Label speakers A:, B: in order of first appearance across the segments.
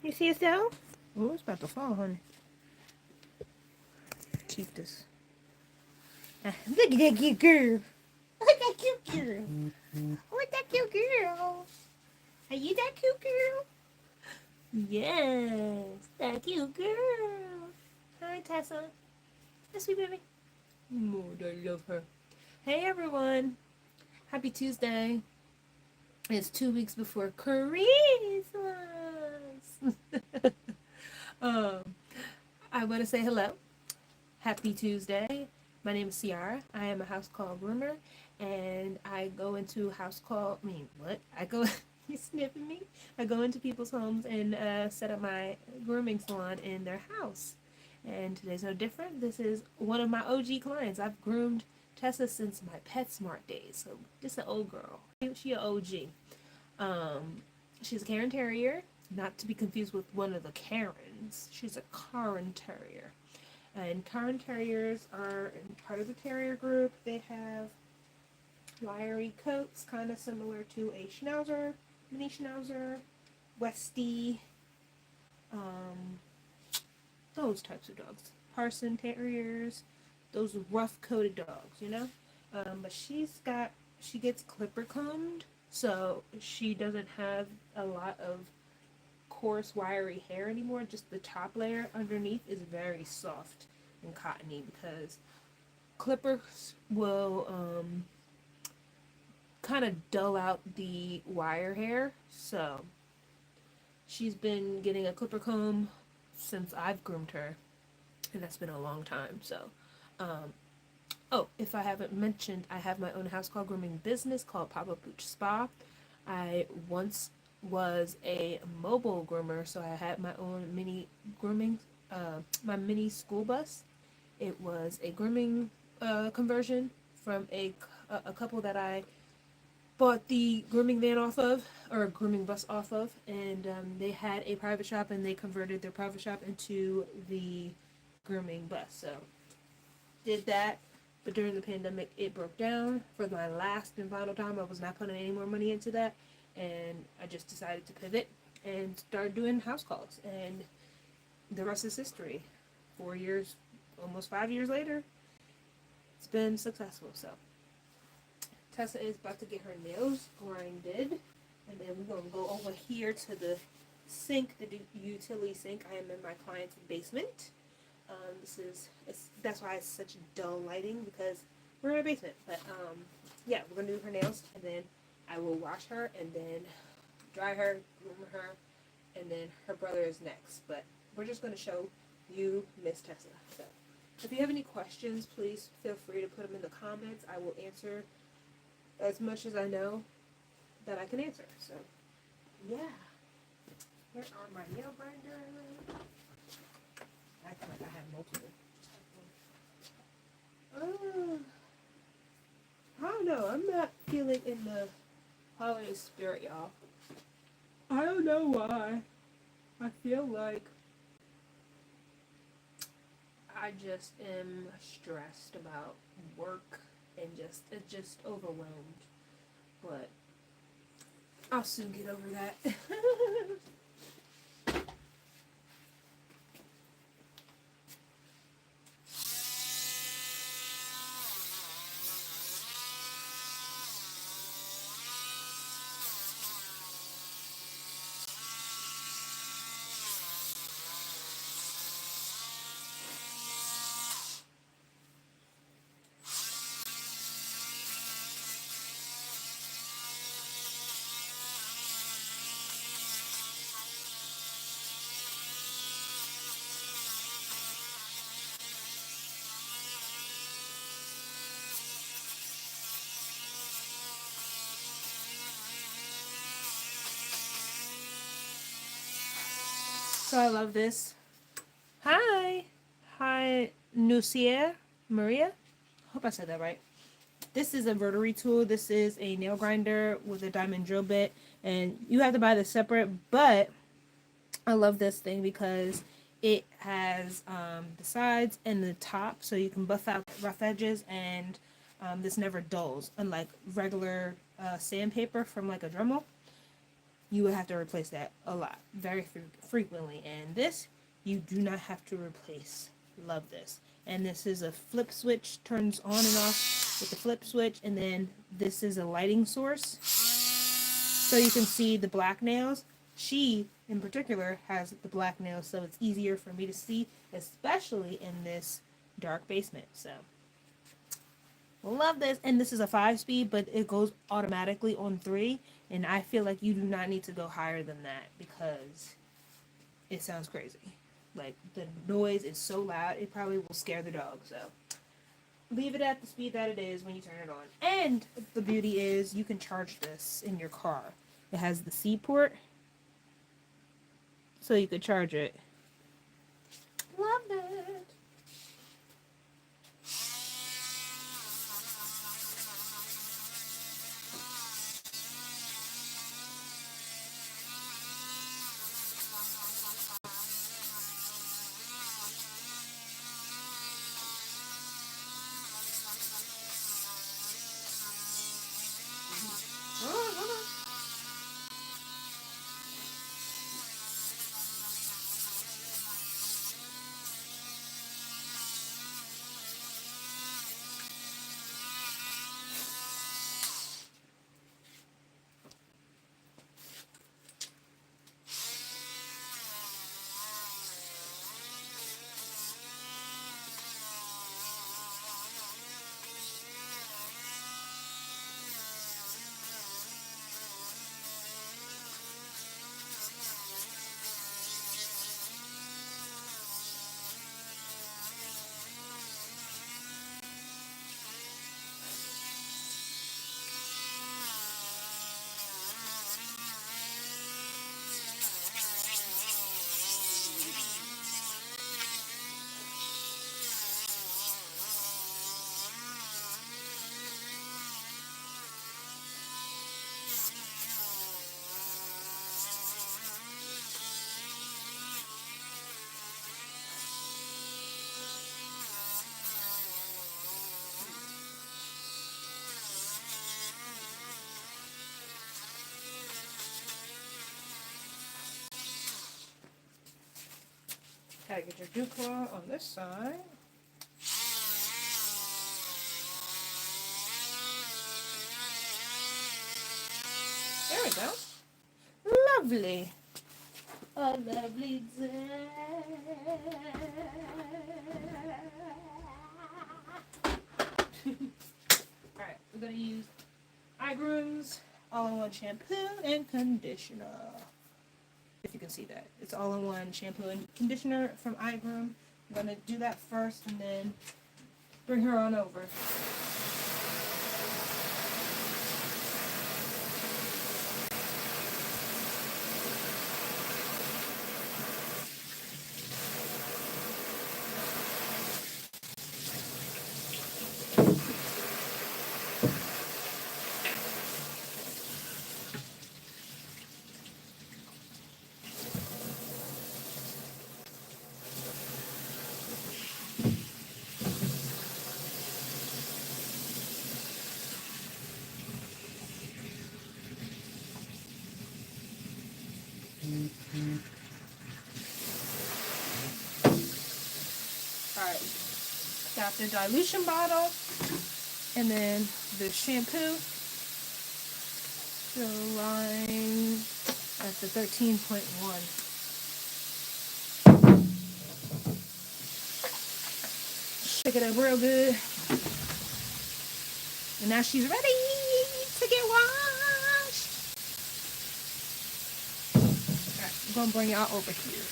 A: You see yourself? Oh, it's about to fall, honey. Keep this. Look at that cute girl. Look at that cute girl. What's that cute girl? Are you that cute girl? Yes, that cute girl. Hi, Tessa. Yes, sweet baby. Oh, I love her. Hey, everyone. Happy Tuesday. It's 2 weeks before Christmas. um, I want to say hello. Happy Tuesday. My name is Ciara. I am a house call groomer, and I go into house call. I mean, what? I go. You sniffing me? I go into people's homes and set up my grooming salon in their house. And today's no different. This is one of my OG clients. I've groomed Tessa since my PetSmart days. So this is an old girl. She an OG. She's a Cairn Terrier, not to be confused with one of the Cairns. She's a Cairn Terrier. And Cairn Terriers are part of the Terrier group. They have wiry coats, kind of similar to a Schnauzer, mini Schnauzer, Westie, those types of dogs. Parson Terriers, those rough coated dogs, you know? But she gets clipper combed, so she doesn't have a lot of coarse wiry hair anymore. Just the top layer underneath is very soft and cottony because clippers will kind of dull out the wire hair. So she's been getting a clipper comb since I've groomed her, and that's been a long time. So oh, if I haven't mentioned, I have my own house call grooming business called Pop-Up Booch Spa. I once was a mobile groomer, so I had my own mini grooming, my mini school bus. It was a grooming conversion from a couple that I bought the grooming van off of, or a grooming bus off of, and they had a private shop, and they converted their private shop into the grooming bus. So did that, but during the pandemic it broke down. For my last and final time, I was not putting any more money into that, and I just decided to pivot and start doing house calls, and the rest is history. 4 years, almost 5 years later, it's been successful. So Tessa is about to get her nails grinded, and then we're gonna go over here to the sink, the utility sink. I am in my client's basement. That's why it's such dull lighting, because we're in a basement. But yeah, we're gonna do her nails, and then I will wash her, and then dry her, groom her, and then her brother is next. But we're just gonna show you Miss Tessa. So if you have any questions, please feel free to put them in the comments. I will answer as much as I know that I can answer. So yeah, here are my nail grinders. I feel like I have multiple. I don't know. I'm not feeling in the holiday spirit, y'all. I don't know why. I feel like I just am stressed about work and just overwhelmed. But I'll soon get over that. So I love this. Hi. Hi, Nucia Maria. Hope I said that right. This is a rotary tool. This is a nail grinder with a diamond drill bit. And you have to buy this separate, but I love this thing because it has the sides and the top, so you can buff out rough edges, and this never dulls, unlike regular sandpaper from like a Dremel. you would have to replace that a lot, very frequently. And this, you do not have to replace. Love this. And this is a flip switch, turns on and off with the flip switch. And then this is a lighting source. So you can see the black nails. She, in particular, has the black nails, so it's easier for me to see, especially in this dark basement. So, love this. And this is a 5-speed, but it goes automatically on 3. And I feel like you do not need to go higher than that because it sounds crazy. Like, the noise is so loud, it probably will scare the dog. So, leave it at the speed that it is when you turn it on. And the beauty is you can charge this in your car. It has the C port, so you could charge it. Love it. Gotta get your dew claw on this side. There we go. Lovely. A lovely day. Alright, we're gonna use iGroom's all-in-one shampoo and conditioner. If you can see that. It's all-in-one shampoo and conditioner from iGroom. I'm going to do that first and then bring her on over. Alright, got the dilution bottle and then the shampoo. So lying at the 13.1. Shake it up real good. And now she's ready to get washed. Alright, I'm going to bring y'all over here.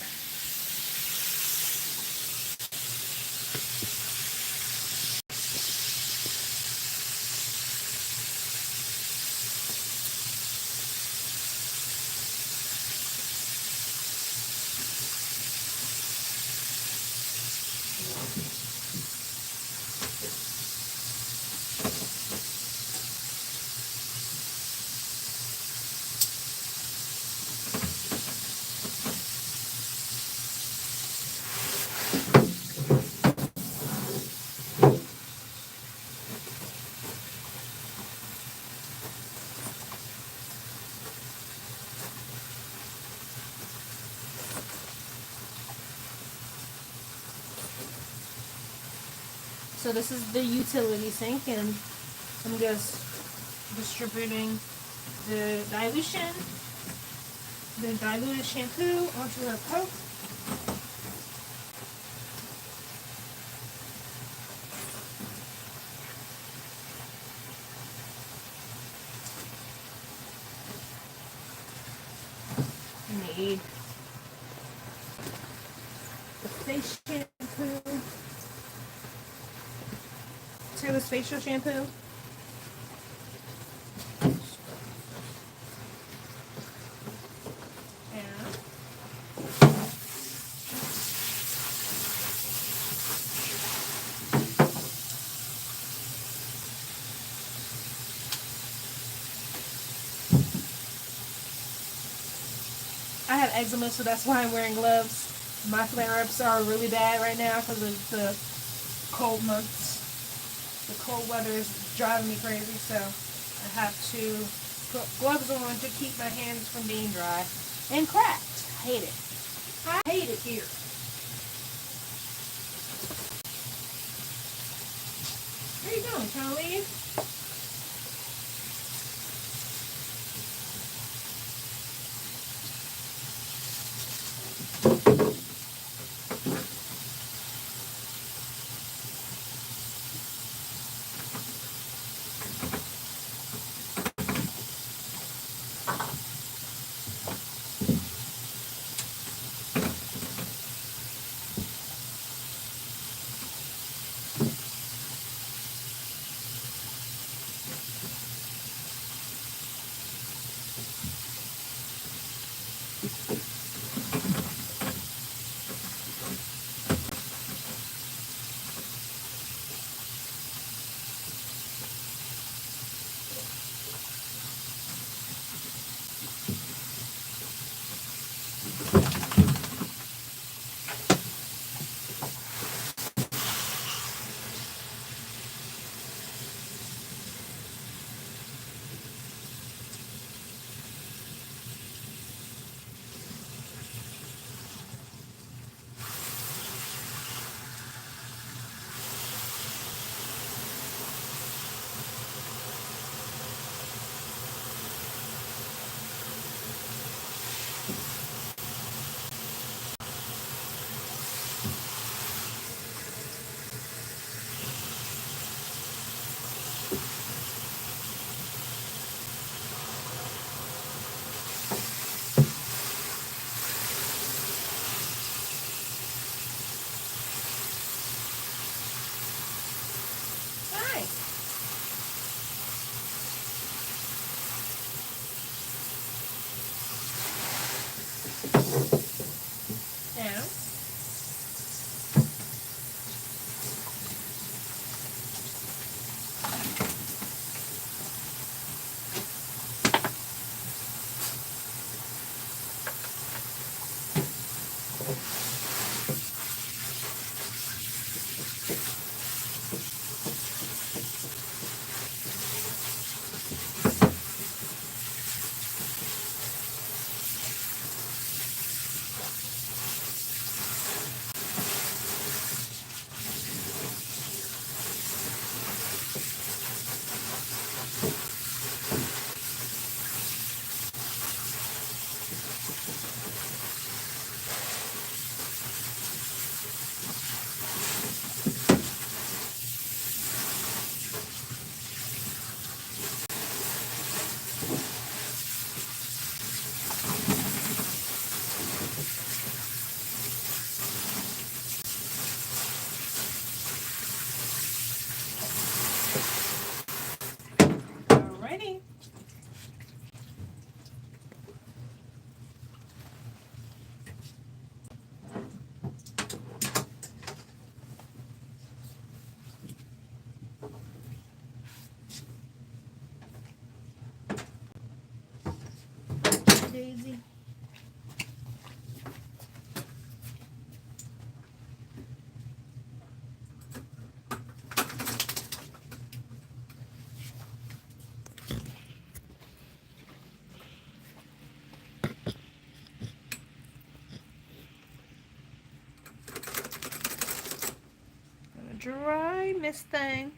A: So this is the utility sink, and I'm just distributing the diluted shampoo onto the coat. Need the face shampoo, Taylor's facial shampoo. I have eczema, so that's why I'm wearing gloves. My flare-ups are really bad right now because of the cold months. The cold weather is driving me crazy, so I have to put gloves on to keep my hands from being dry and cracked. I hate it. I hate it here. Where are you going, Charlie? Alrighty. Daisy. Dry tiniest thing.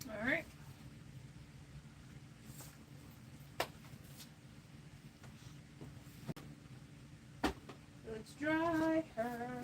A: All right. Let's dry her.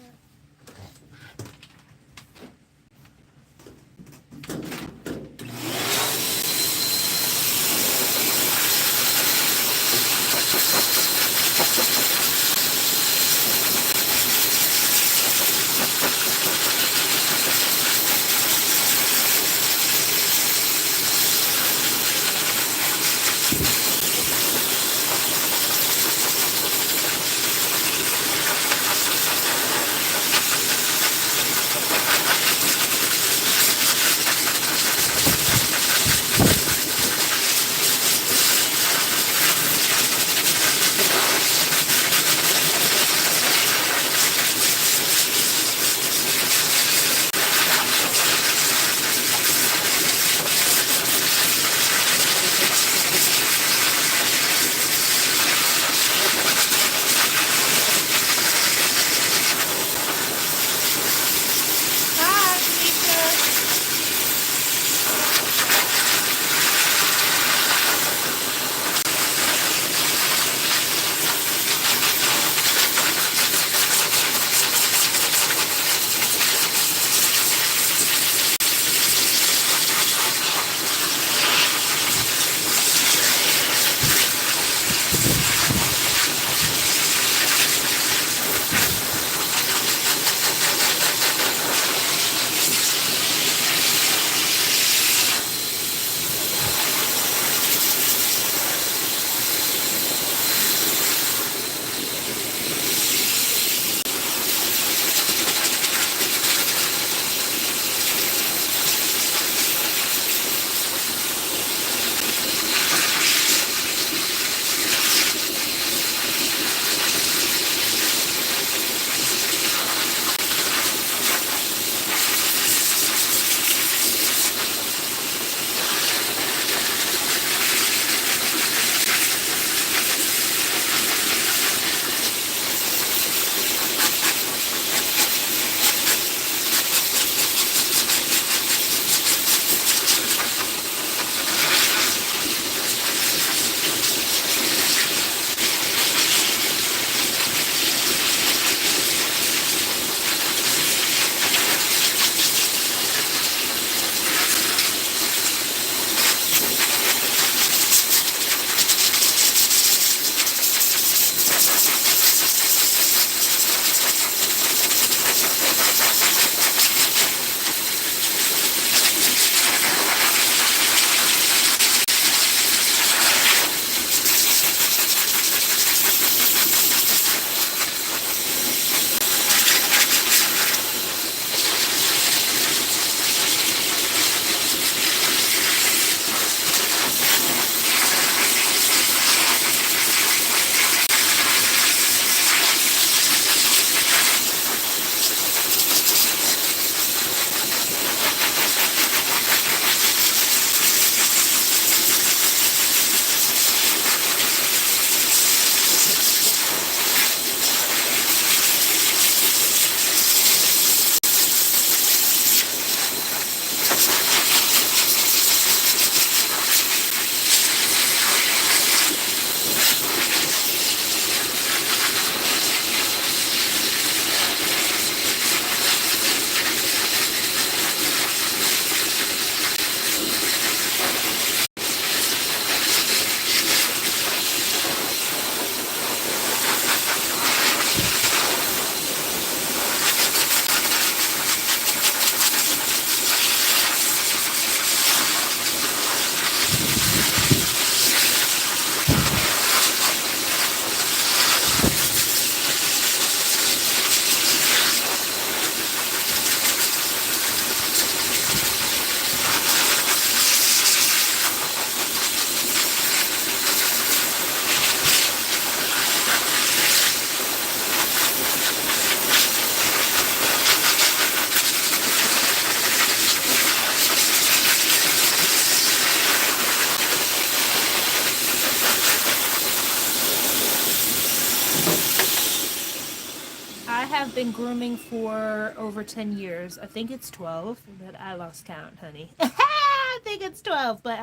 A: been grooming for over 10 years. I think it's 12, but I lost count, honey. I think it's 12, but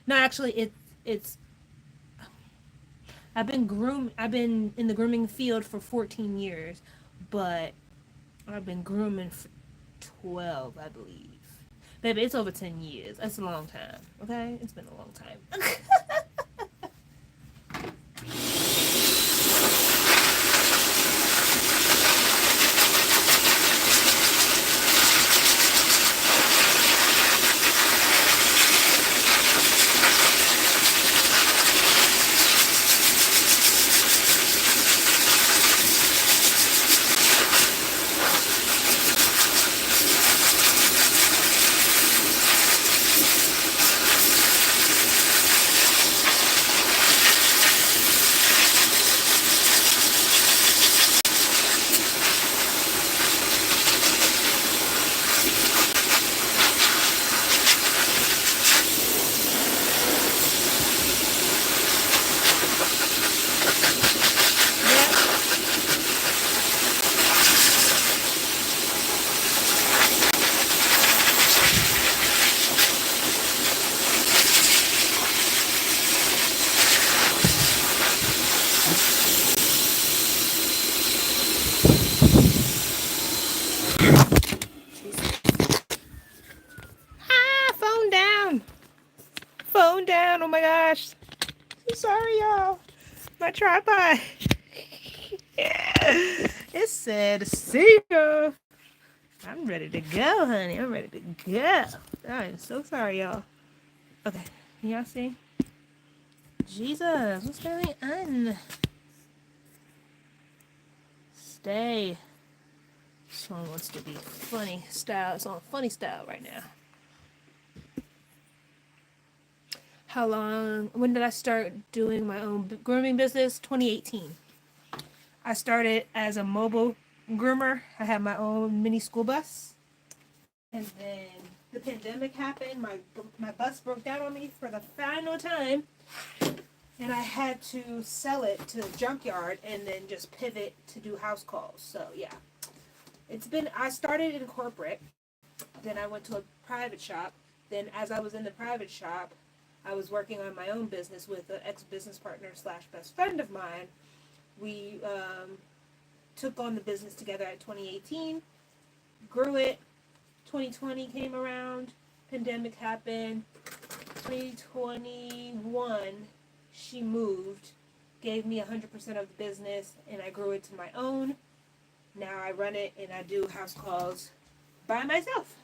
A: no, actually it's I've been in the grooming field for 14 years, but I've been grooming for 12, I believe. Baby, it's over 10 years. That's a long time. Okay? It's been a long time. Yeah. Ah, phone down. Phone down. Oh my gosh. I'm sorry, y'all. My tripod. It said, see ya. I'm ready to go, honey. I'm ready to go. I am so sorry, y'all. Okay. Can y'all see? Jesus. What's going on? Stay. This one wants to be funny style. It's on funny style right now. How long? When did I start doing my own grooming business? 2018. I started as a mobile groomer. I had my own mini school bus. And then the pandemic happened. My bus broke down on me for the final time. And I had to sell it to the junkyard and then just pivot to do house calls. So, yeah. I started in corporate. Then I went to a private shop. Then as I was in the private shop, I was working on my own business with an ex-business partner / best friend of mine. We took on the business together at 2018, grew it. 2020 came around, pandemic happened. 2021, she moved, gave me 100% of the business, and I grew it to my own. Now I run it and I do house calls by myself.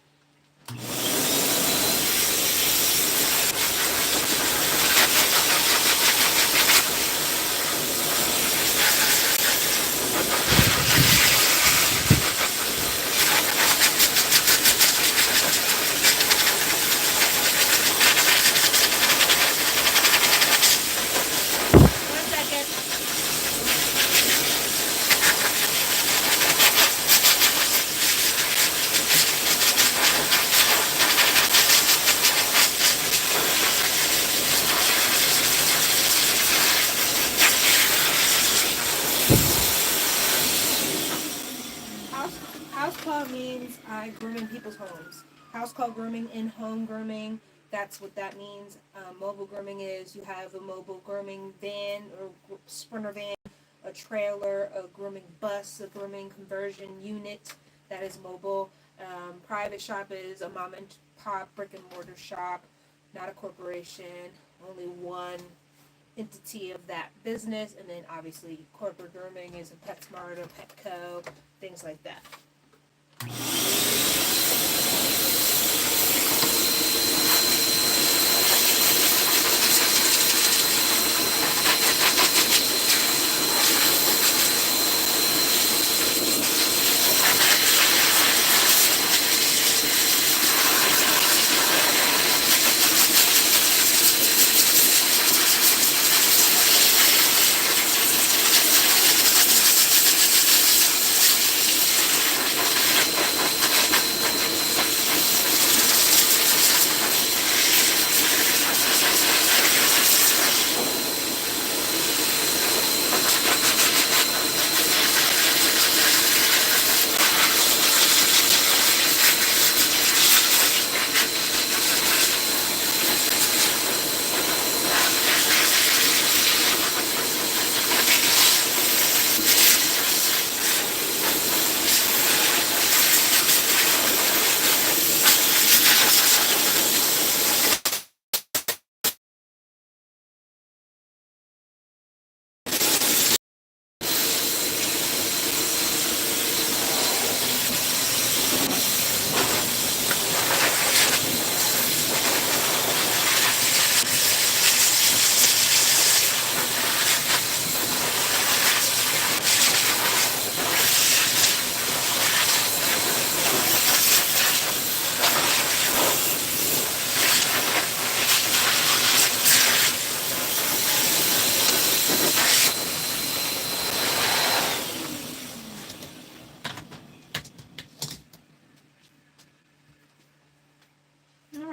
A: House call means I groom in people's homes. House call grooming, in-home grooming, that's what that means. Mobile grooming is you have a mobile grooming van or sprinter van, a trailer, a grooming bus, a grooming conversion unit that is mobile. Private shop is a mom and pop brick and mortar shop, not a corporation, only one entity of that business. And then obviously corporate grooming is a PetSmart, a Petco, things like that.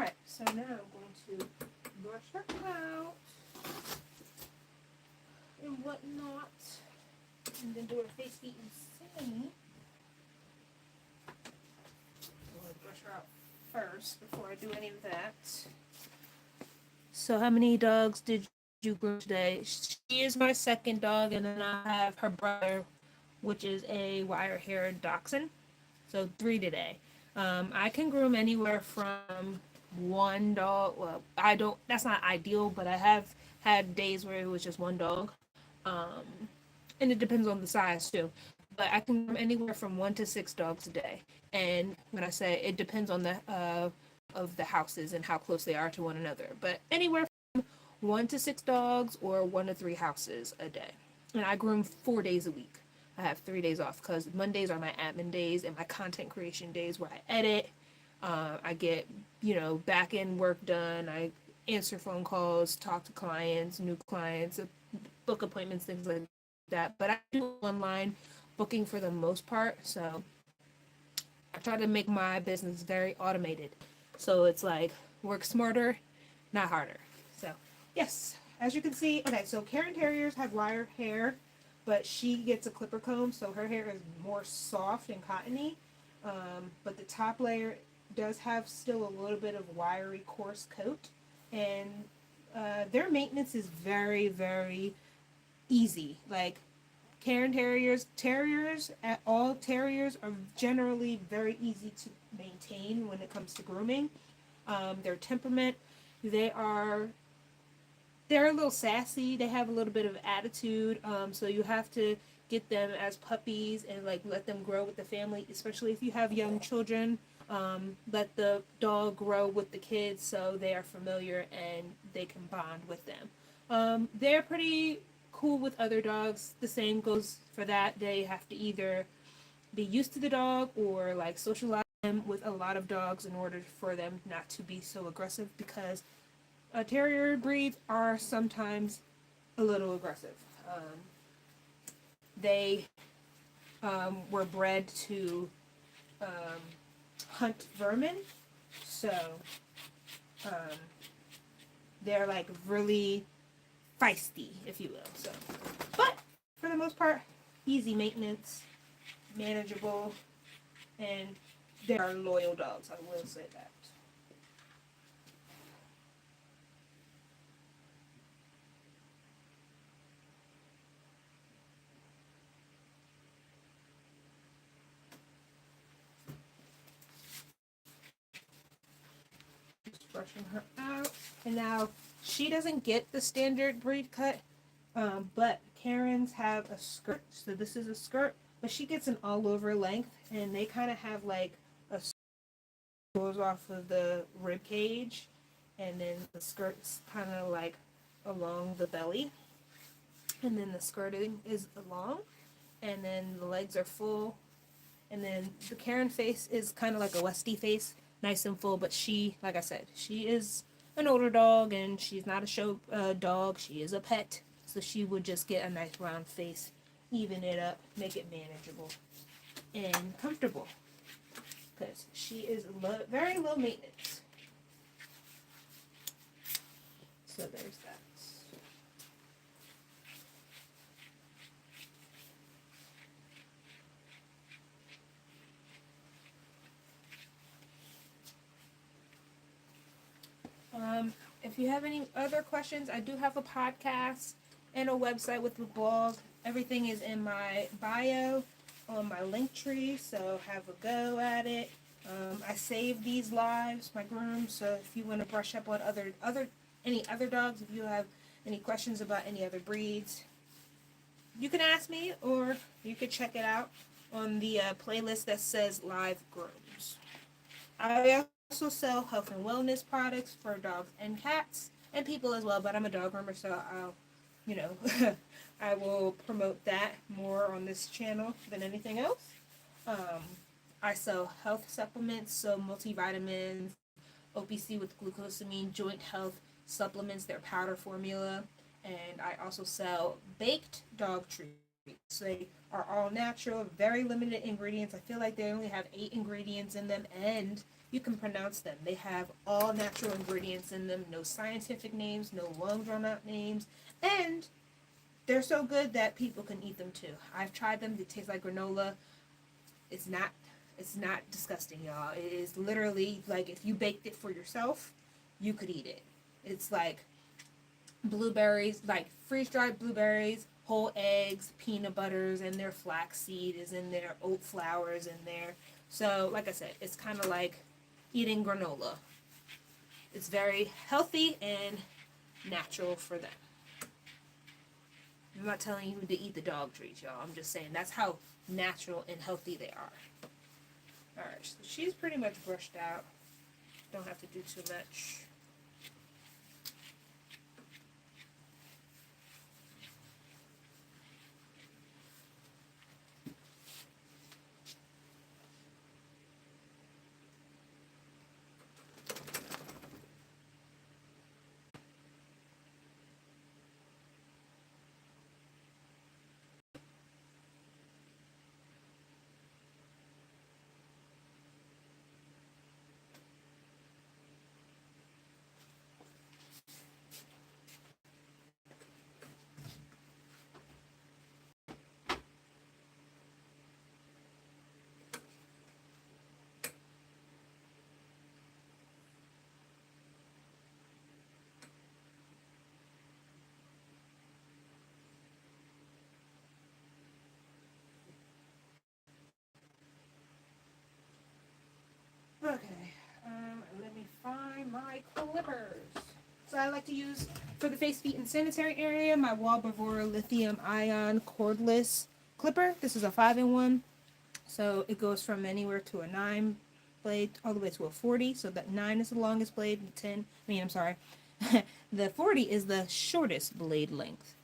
A: Alright, so now I'm going to brush her out and whatnot, and then do her face, feet, and sing. I'm going to brush her out first before I do any of that. So how many dogs did you groom today? She is my second dog, and then I have her brother, which is a wire-haired dachshund. So 3 today. I can groom anywhere from 1 dog. Well, I don't. That's not ideal, but I have had days where it was just 1 dog, um, and it depends on the size too. But I can groom anywhere from 1 to 6 dogs a day. And when I say it depends on the of the houses and how close they are to one another. But anywhere from 1 to 6 dogs or 1 to 3 houses a day. And I groom 4 days a week. I have 3 days off because Mondays are my admin days and my content creation days where I edit. I get, back end work done. I answer phone calls, talk to clients, new clients, book appointments, things like that. But I do online booking for the most part. So I try to make my business very automated. So it's like work smarter, not harder. So yes, as you can see, okay, so Cairn Terriers have wire hair, but she gets a clipper comb, so her hair is more soft and cottony. But the top layer does have still a little bit of wiry, coarse coat, and their maintenance is very, very easy. Like Cairn Terriers, all terriers are generally very easy to maintain when it comes to grooming. Their temperament, they are they're a little sassy. They have a little bit of attitude. So you have to get them as puppies and like let them grow with the family, especially if you have young children. Let the dog grow with the kids so they are familiar and they can bond with them. They're pretty cool with other dogs. The same goes for that. They have to either be used to the dog or like socialize them with a lot of dogs in order for them not to be so aggressive, because terrier breeds are sometimes a little aggressive. They were bred to hunt vermin, so um, they're like really feisty, if you will. So, but for the most part, easy maintenance, manageable, and they are loyal dogs. I will say that. Just brushing her out, and now she doesn't get the standard breed cut, but Karens have a skirt. So this is a skirt, but she gets an all over length, and they kind of have like a goes off of the rib cage, and then the skirt's kind of like along the belly, and then the skirting is long, and then the legs are full, and then the Karen face is kind of like a Westie face, nice and full. But she, like I said, she is an older dog, and she's not a show dog. She is a pet, so she would just get a nice round face, even it up, make it manageable and comfortable, because she is very low maintenance. So there's that. If you have any other questions, I do have a podcast and a website with the blog. Everything is in my bio on my link tree, so have a go at it. I save these lives, my grooms, so if you want to brush up on any other dogs, if you have any questions about any other breeds, you can ask me, or you could check it out on the playlist that says Live Grooms. I also sell health and wellness products for dogs and cats and people as well, but I'm a dog groomer, so I will promote that more on this channel than anything else. I sell health supplements, so multivitamins, OPC with glucosamine, joint health supplements, their powder formula, and I also sell baked dog treats. They are all natural, very limited ingredients. I feel like they only have 8 ingredients in them, and you can pronounce them. They have all natural ingredients in them, no scientific names, no long drawn out names, and they're so good that people can eat them too. I've tried them. They taste like granola. It's not it's not disgusting, y'all. It is literally like if you baked it for yourself, you could eat it. It's like blueberries, like freeze dried blueberries, whole eggs, peanut butters in there, flaxseed is in there, oat flour is in there. So, like I said, it's kind of like eating granola. It's very healthy and natural for them. I'm not telling you to eat the dog treats, y'all. I'm just saying that's how natural and healthy they are. Alright, so she's pretty much brushed out. Don't have to do too much. Okay, let me find my clippers. So I like to use, for the face, feet, and sanitary area, my Wallbravora lithium ion cordless clipper. This is a 5-in-1, so it goes from anywhere to a 9 blade all the way to a 40. So that 9 is the longest blade, the 10, I'm sorry, the 40 is the shortest blade length.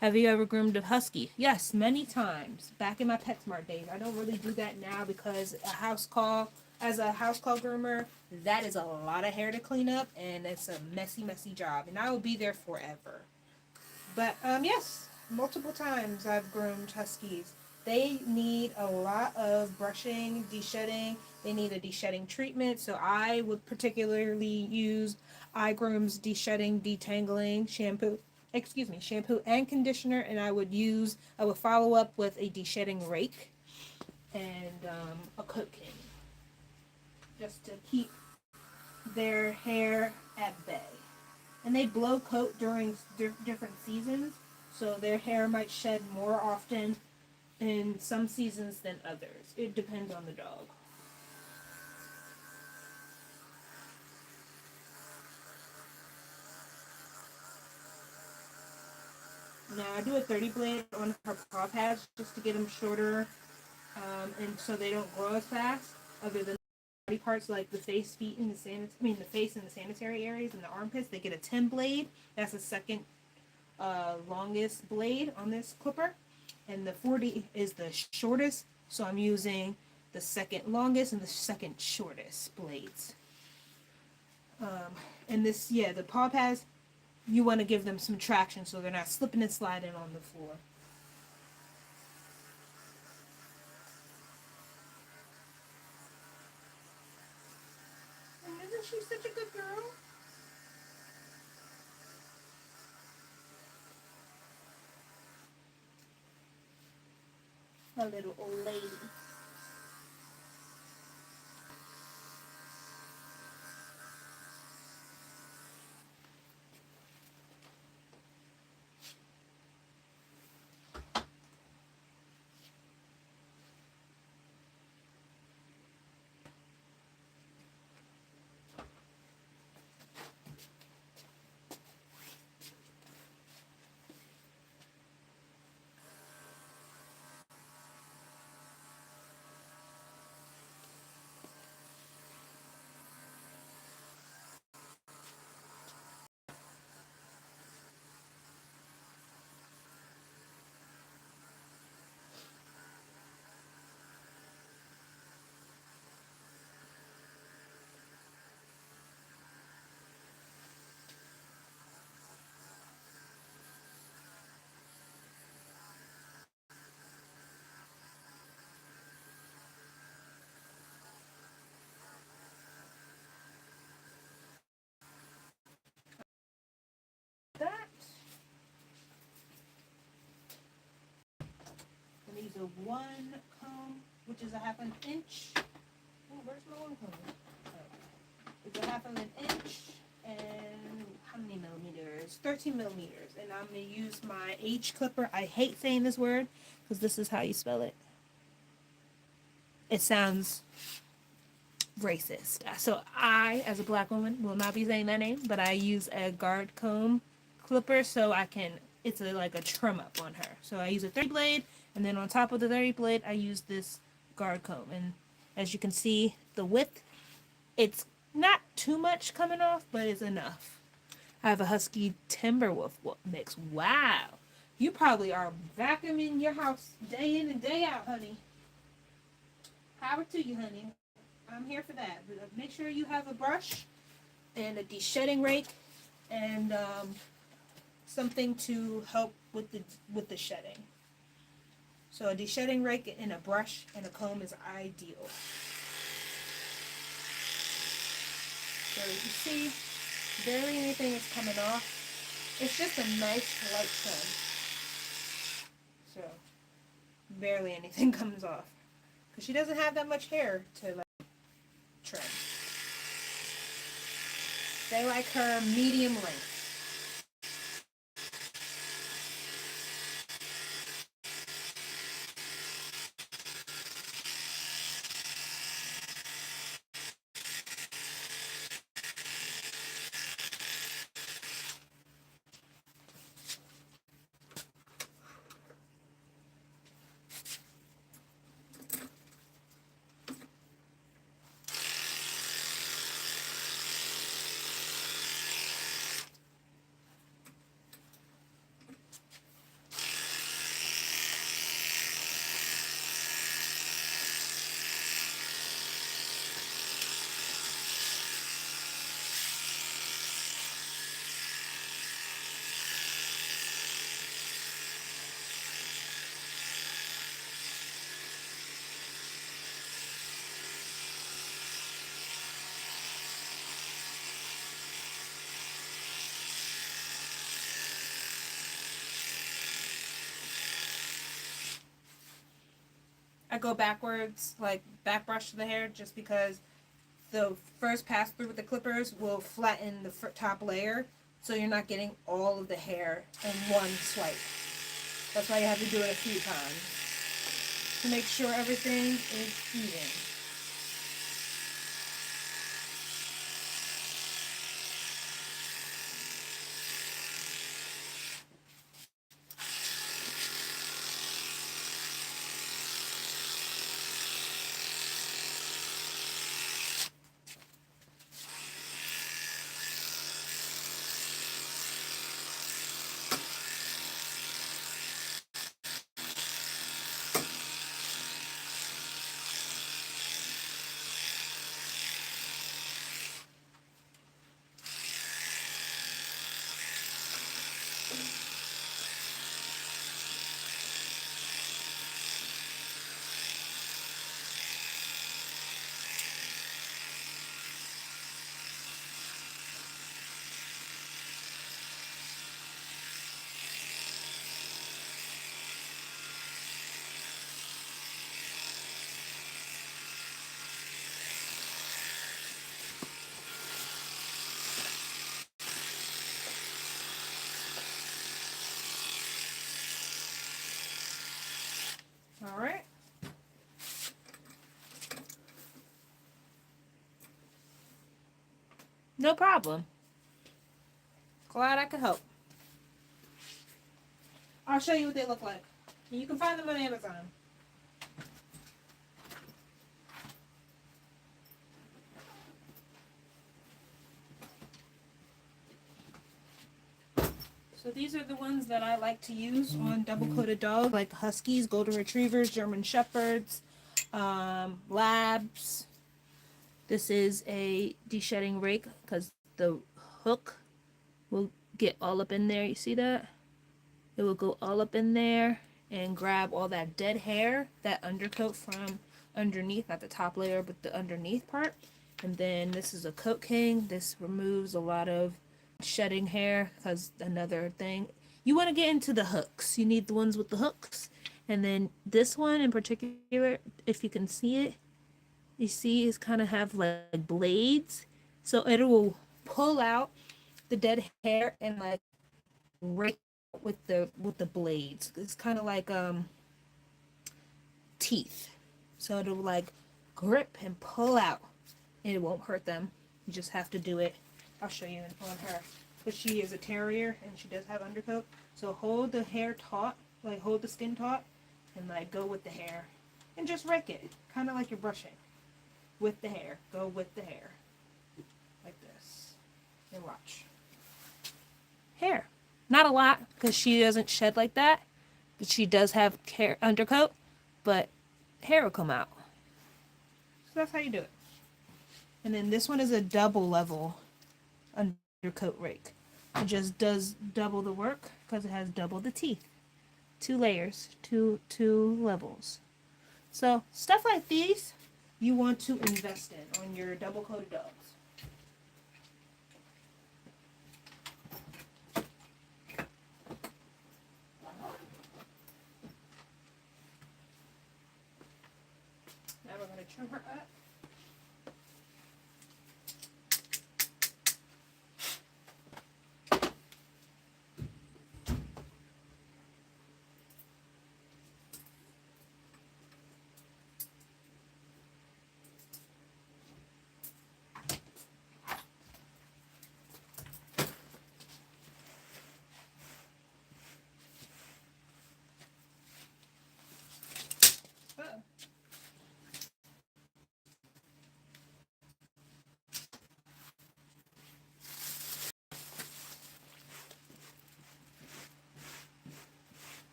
A: Have you ever groomed a husky? Yes, many times. Back in my PetSmart days. I don't really do that now because as a house call groomer, that is a lot of hair to clean up and it's a messy, messy job. And I will be there forever. But yes, multiple times I've groomed huskies. They need a lot of brushing, deshedding. They need a deshedding treatment. So I would particularly use iGroom's deshedding, detangling shampoo and conditioner. And I would follow up with a deshedding rake and a coat king just to keep their hair at bay. And they blow coat during different seasons, so their hair might shed more often in some seasons than others. It depends on the dog. Now I do a 30 blade on her paw pads just to get them shorter, and so they don't grow as fast. Other than body parts like the face, feet, and the face and the sanitary areas and the armpits, they get a 10 blade. That's the second longest blade on this clipper, and the 40 is the shortest, so I'm using the second longest and the second shortest blades. And this, yeah, the paw pads, you want to give them some traction so they're not slipping and sliding on the floor. And isn't she such a good girl? A little old lady. a 1 comb, which is a 1/2 inch. Oh, where's my 1 comb? Oh. It's a 1/2 inch, and how many millimeters? 13 millimeters. And I'm going to use my H clipper. I hate saying this word because this is how you spell it. It sounds racist. So I, as a black woman, will not be saying that name, but I use a guard comb clipper so I can, it's like a trim up on her. So I use a 30 blade, and then on top of the 30 blade, I use this guard comb. And as you can see, the width, it's not too much coming off, but it's enough. I have a Husky Timberwolf mix. Wow. You probably are vacuuming your house day in and day out, honey. Power to you, honey. I'm here for that. But make sure you have a brush and a deshedding rake and something to help with the shedding. So a deshedding rake and a brush and a comb is ideal. So you can see, barely anything is coming off. It's just a nice light trim. So barely anything comes off. Because she doesn't have that much hair to like trim. They like her medium length. I go backwards, like back brush the hair, just because the first pass through with the clippers will flatten the top layer, so you're not getting all of the hair in one swipe. That's why you have to do it a few times to make sure everything is even. All right. No problem. Glad I could help. I'll show you what they look like. You can find them on Amazon. So these are the ones that I like to use on double-coated dogs, like Huskies, Golden Retrievers, German Shepherds, Labs. This is a deshedding rake because the hook will get all up in there. You see that? It will go all up in there and grab all that dead hair, that undercoat from underneath, not the top layer, but the underneath part. And then this is a coat king. This removes a lot of shedding hair because another thing. You want to get into the hooks. You need the ones with the hooks. And then this one in particular, if you can see it, you see it's kind of have like blades. So it will pull out the dead hair and like rake with the blades. It's kind of like teeth. So it'll like grip and pull out. And it won't hurt them. You just have to do it. I'll show you on her. But she is a terrier and she does have undercoat. So hold the hair taut, like hold the skin taut, and like go with the hair. And just rake it. Kind of like you're brushing. With the hair. Go with the hair. Like this. And watch. Hair. Not a lot, because she doesn't shed like that. But she does have hair undercoat. But hair will come out. So that's how you do it. And then this one is a double level undercoat rake. It just does double the work because it has double the teeth. 2 layers, two levels. So stuff like these you want to invest in on your double coated dogs. Now we're going to trim her up.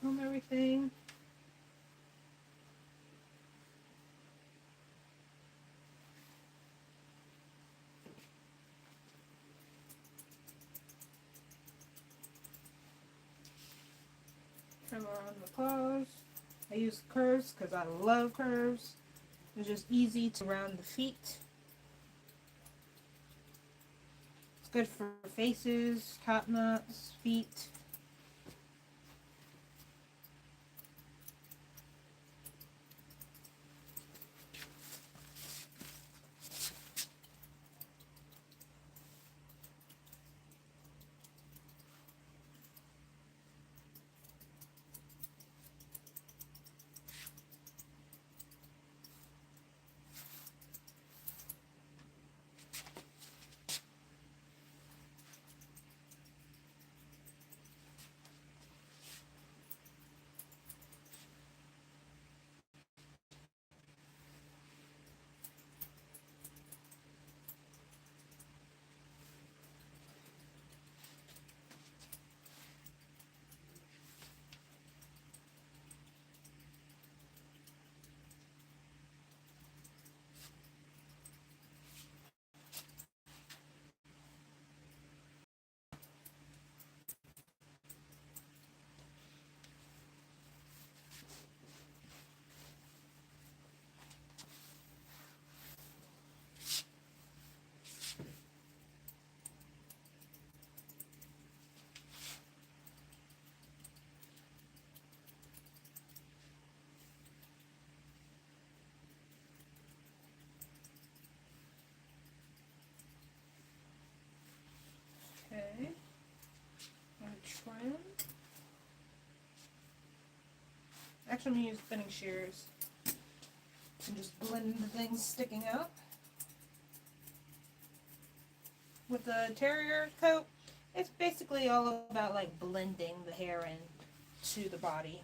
A: Comb everything. Trim around the paws. I use curves because I love curves. It's just easy to round the feet. It's good for faces, top knots, feet. Okay. And trim. Actually, I'm going to use thinning shears and just blend the things sticking out. With the terrier coat, it's basically all about like blending the hair into the body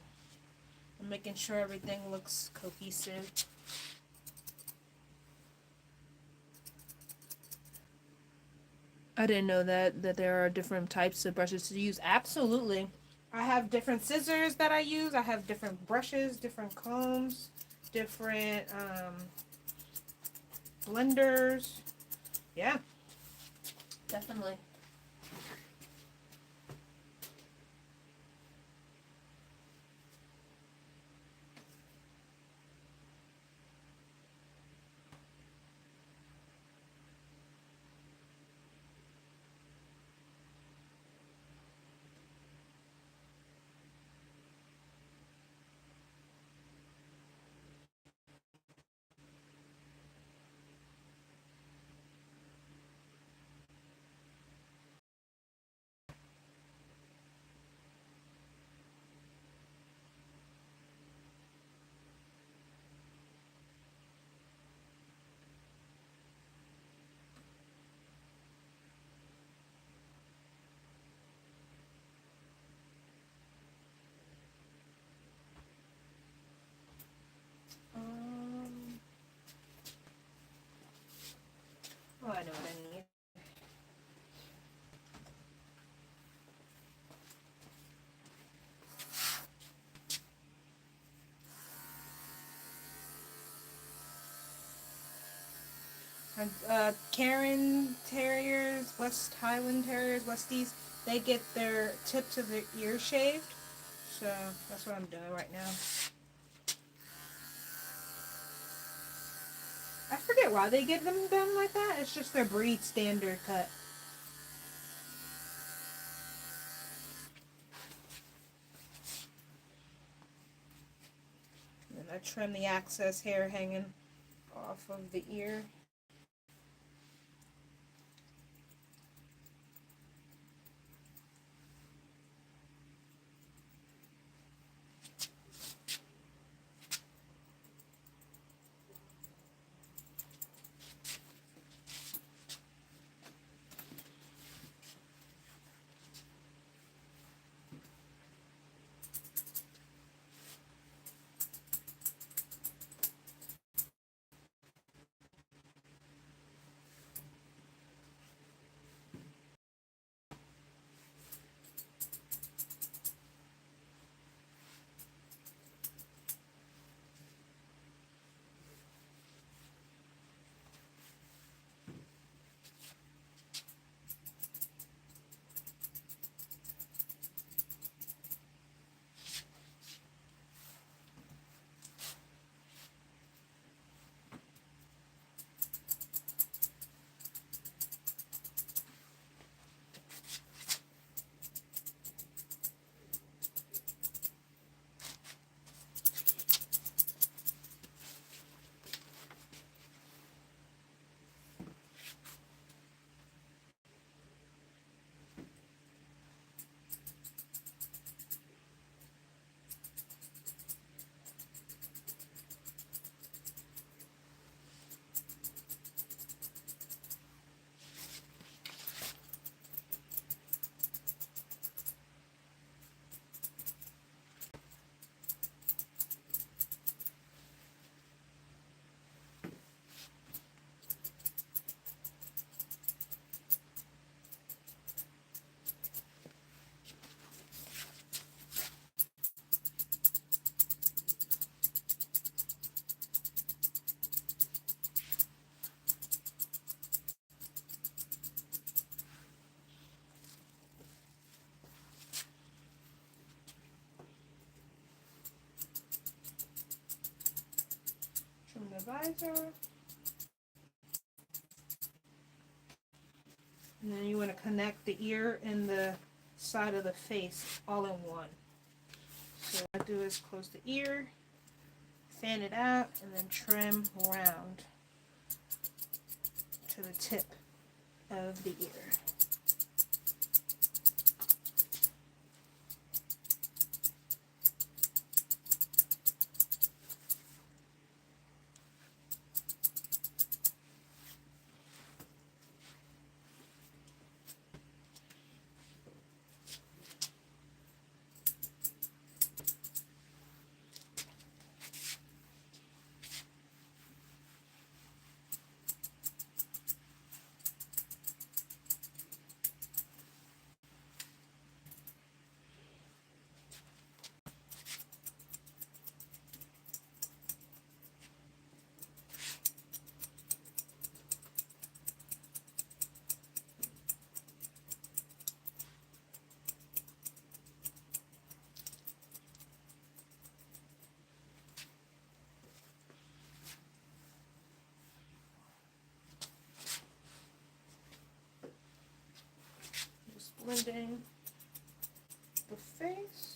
A: and making sure everything looks cohesive. I didn't know that there are different types of brushes to use. Absolutely. I have different scissors that I use. I have different brushes, different combs, different blenders. Yeah, definitely. And Cairn Terriers, West Highland Terriers, Westies, they get their tips of their ears shaved. So that's what I'm doing right now. I forget why they get them done like that. It's just their breed standard cut. And I trim the excess hair hanging off of the ear. Trim the visor. And then you want to connect the ear and the side of the face all in one. So what I do is close the ear, fan it out, and then trim round to the tip of the ear. Blending the face.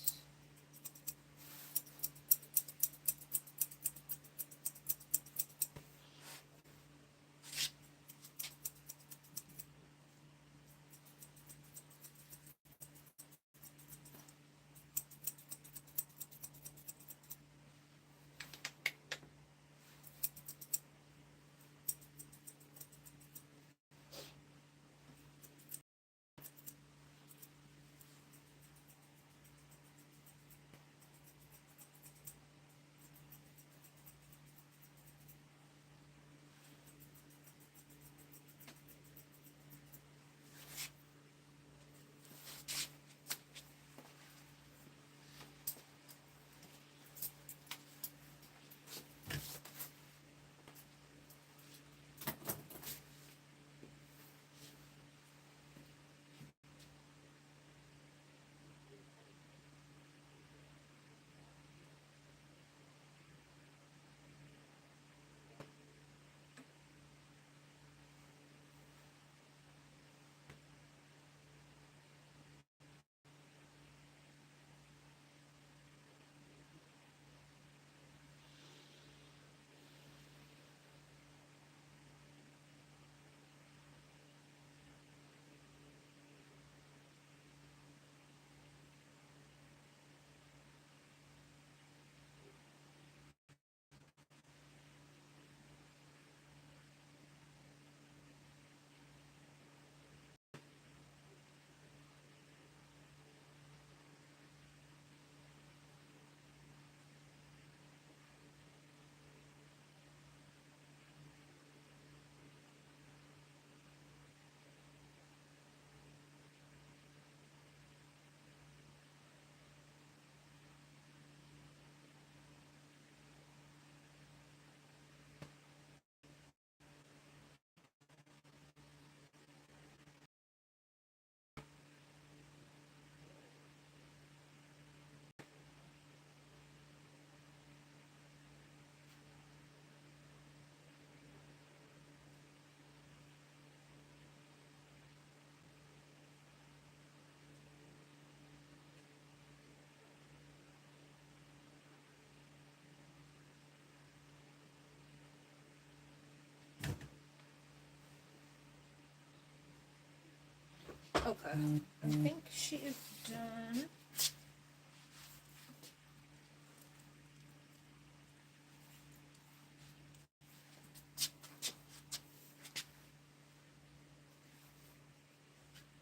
A: Okay. I think she is done.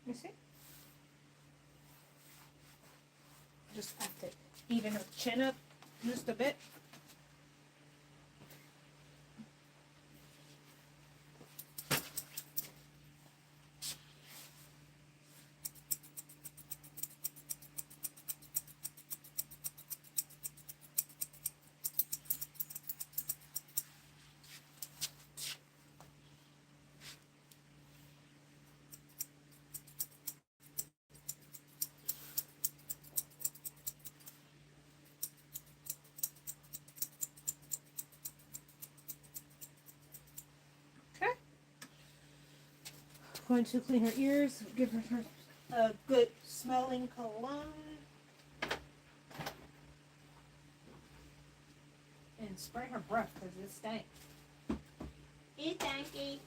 A: You see? Just have to even her chin up just a bit. Okay. Going to clean her ears, give her a good smelling cologne. And spray her breath because it stinks. It's stanky.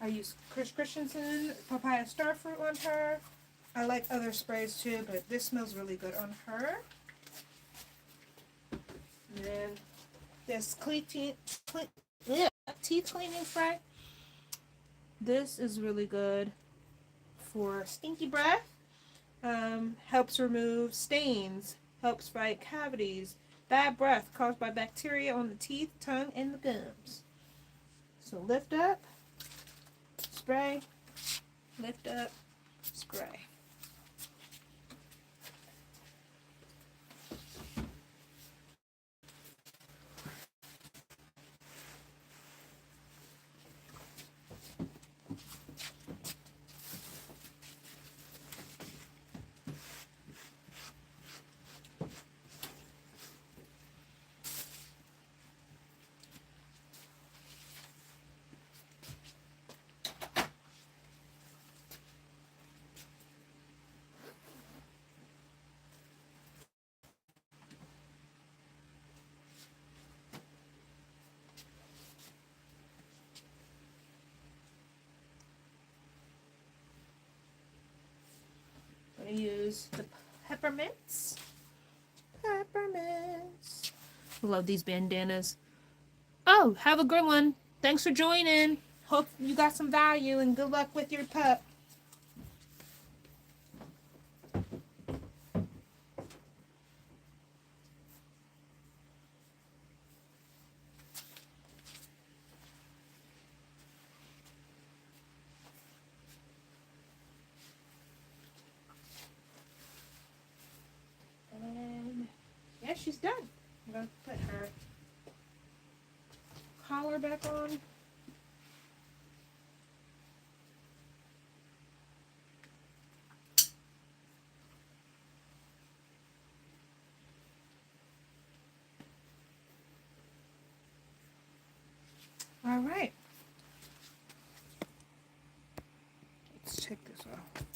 A: I use Chris Christensen papaya starfruit on her. I like other sprays too, but this smells really good on her. And then this teeth cleaning spray. This is really good for stinky breath. Helps remove stains, helps fight cavities, bad breath caused by bacteria on the teeth, tongue, and the gums. So lift up, spray, lift up, spray. I'm going to use the peppermints. Peppermints. Love these bandanas. Oh, have a good one. Thanks for joining. Hope you got some value and good luck with your pup. And yeah, she's done. I'm going to put her collar back on. All right. Let's take this off.